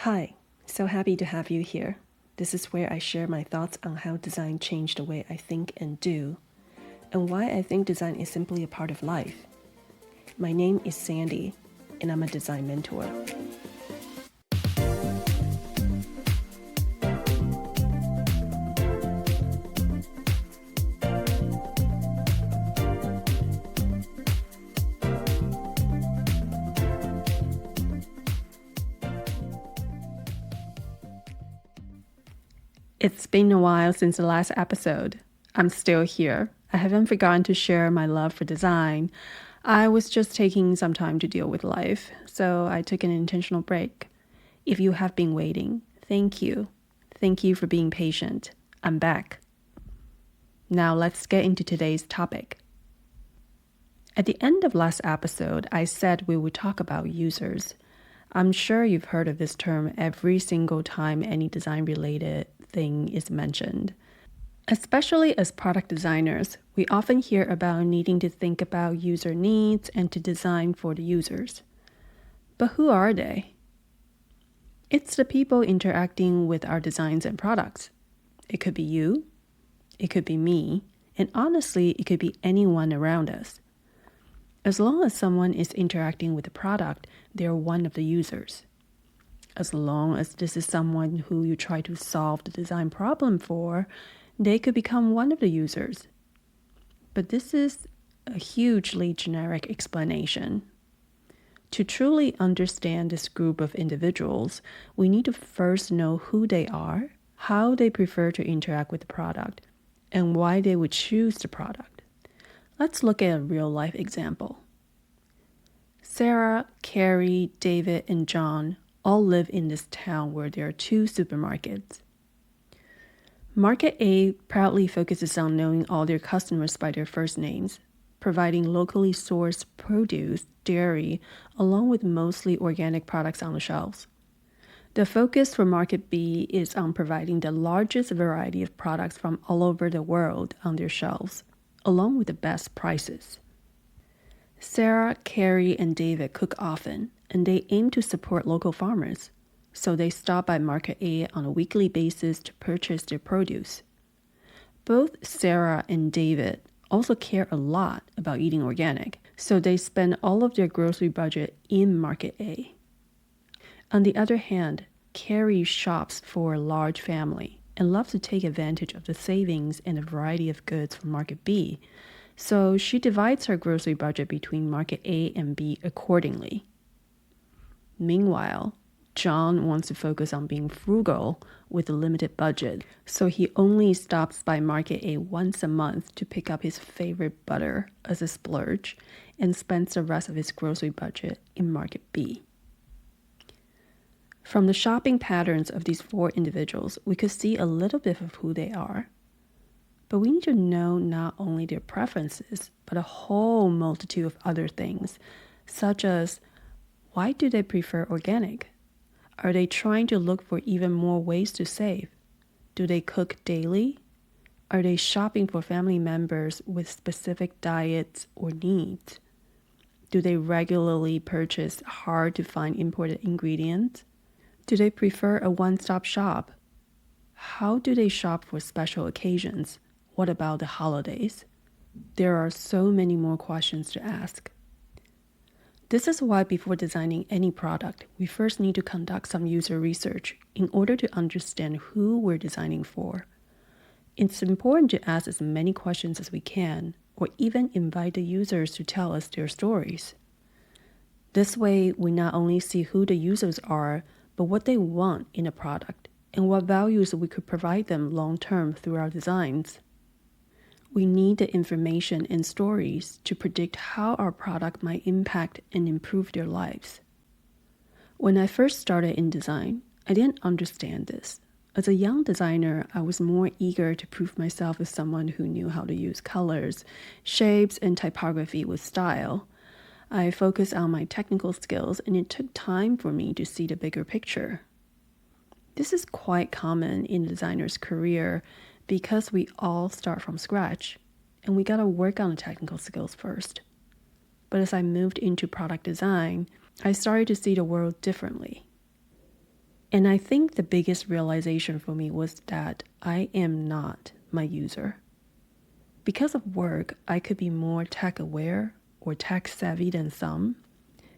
Hi, so happy to have you here. This is where I share my thoughts on how design changed the way I think and do, and why I think design is simply a part of life. My name is Sandy, and I'm a design mentor. It's been a while since the last episode. I'm still here. I haven't forgotten to share my love for design. I was just taking some time to deal with life, so I took an intentional break. If you have been waiting, thank you. Thank you for being patient. I'm back. Now let's get into today's topic. At the end of last episode, I said we would talk about users. I'm sure you've heard of this term every single time any design-related thing is mentioned. Especially as product designers, we often hear about needing to think about user needs and to design for the users. But who are they? It's the people interacting with our designs and products. It could be you, it could be me, and honestly, it could be anyone around us. As long as someone is interacting with the product, they're one of the users. As long as this is someone who you try to solve the design problem for, they could become one of the users. But this is a hugely generic explanation. To truly understand this group of individuals, we need to first know who they are, how they prefer to interact with the product, and why they would choose the product. Let's look at a real-life example. Sarah, Carrie, David, and John all live in this town where there are two supermarkets. Market A proudly focuses on knowing all their customers by their first names, providing locally sourced produce, dairy, along with mostly organic products on the shelves. The focus for Market B is on providing the largest variety of products from all over the world on their shelves, along with the best prices. Sarah, Carrie, and David cook often, and they aim to support local farmers, so they stop by Market A on a weekly basis to purchase their produce. Both Sarah and David also care a lot about eating organic, so they spend all of their grocery budget in Market A. On the other hand, Carrie shops for a large family and loves to take advantage of the savings and a variety of goods from Market B, so she divides her grocery budget between Market A and B accordingly. Meanwhile, John wants to focus on being frugal with a limited budget, so he only stops by Market A once a month to pick up his favorite butter as a splurge and spends the rest of his grocery budget in Market B. From the shopping patterns of these four individuals, we could see a little bit of who they are. But we need to know not only their preferences, but a whole multitude of other things, such as why do they prefer organic? Are they trying to look for even more ways to save? Do they cook daily? Are they shopping for family members with specific diets or needs? Do they regularly purchase hard-to-find imported ingredients? Do they prefer a one-stop shop? How do they shop for special occasions? What about the holidays? There are so many more questions to ask. This is why before designing any product, we first need to conduct some user research in order to understand who we're designing for. It's important to ask as many questions as we can, or even invite the users to tell us their stories. This way, we not only see who the users are, but what they want in a product, and what values we could provide them long-term through our designs. We need the information and stories to predict how our product might impact and improve their lives. When I first started in design, I didn't understand this. As a young designer, I was more eager to prove myself as someone who knew how to use colors, shapes, and typography with style. I focused on my technical skills, and it took time for me to see the bigger picture. This is quite common in a designer's career because we all start from scratch, and we gotta work on the technical skills first. But as I moved into product design, I started to see the world differently. And I think the biggest realization for me was that I am not my user. Because of work, I could be more tech aware or tech savvy than some,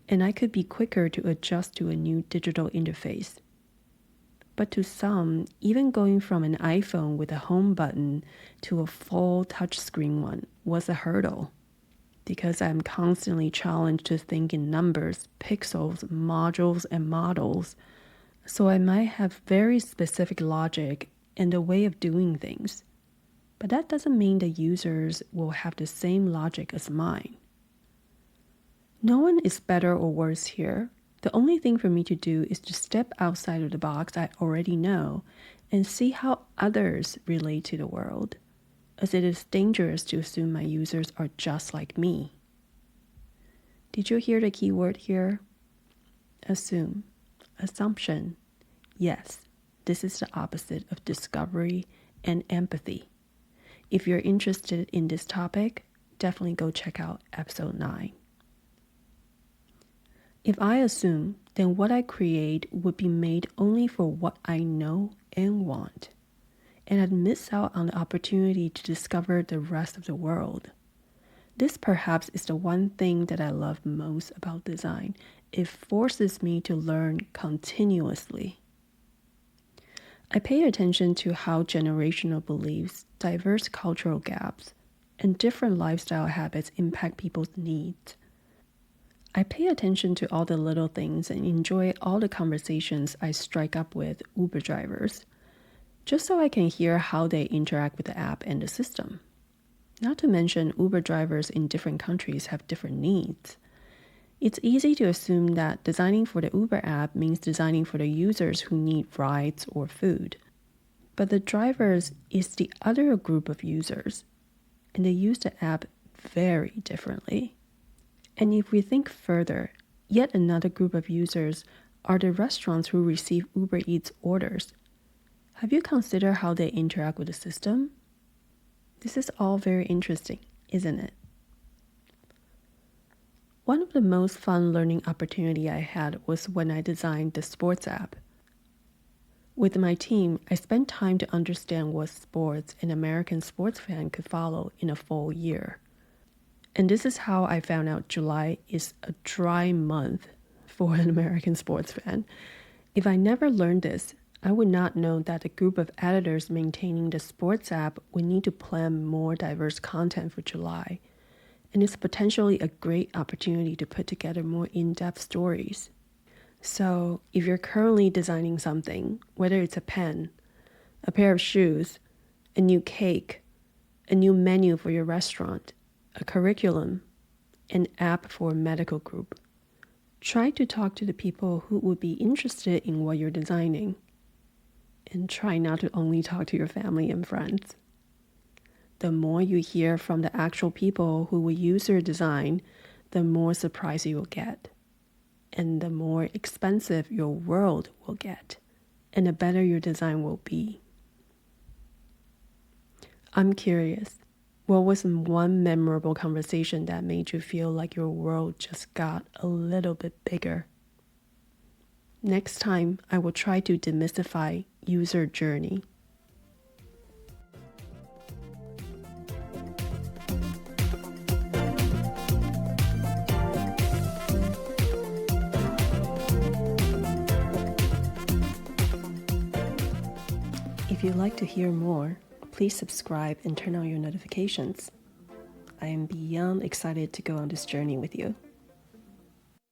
and I could be quicker to adjust to a new digital interface. But to some, even going from an iPhone with a home button to a full touchscreen one was a hurdle, because I'm constantly challenged to think in numbers, pixels, modules, and models. So I might have very specific logic and a way of doing things. But that doesn't mean the users will have the same logic as mine. No one is better or worse here. The only thing for me to do is to step outside of the box I already know and see how others relate to the world, as it is dangerous to assume my users are just like me. Did you hear the key word here? Assume. Assumption. Yes, this is the opposite of discovery and empathy. If you're interested in this topic, definitely go check out episode 9. If I assume, then what I create would be made only for what I know and want, and I'd miss out on the opportunity to discover the rest of the world. This perhaps is the one thing that I love most about design. It forces me to learn continuously. I pay attention to how generational beliefs, diverse cultural gaps, and different lifestyle habits impact people's needs. I pay attention to all the little things and enjoy all the conversations I strike up with Uber drivers, just so I can hear how they interact with the app and the system. Not to mention, Uber drivers in different countries have different needs. It's easy to assume that designing for the Uber app means designing for the users who need rides or food. But the drivers is the other group of users, and they use the app very differently. And if we think further, yet another group of users are the restaurants who receive Uber Eats orders. Have you considered how they interact with the system? This is all very interesting, isn't it? One of the most fun learning opportunity I had was when I designed the sports app. With my team, I spent time to understand what sports an American sports fan could follow in a full year. And this is how I found out July is a dry month for an American sports fan. If I never learned this, I would not know that a group of editors maintaining the sports app would need to plan more diverse content for July. And it's potentially a great opportunity to put together more in-depth stories. So if you're currently designing something, whether it's a pen, a pair of shoes, a new cake, a new menu for your restaurant, a curriculum, an app for a medical group, try to talk to the people who would be interested in what you're designing. And try not to only talk to your family and friends. The more you hear from the actual people who will use your design, the more surprise you will get. And the more expensive your world will get. And the better your design will be. I'm curious, what was one memorable conversation that made you feel like your world just got a little bit bigger? Next time, I will try to demystify user journey. If you'd like to hear more, please subscribe and turn on your notifications. I am beyond excited to go on this journey with you.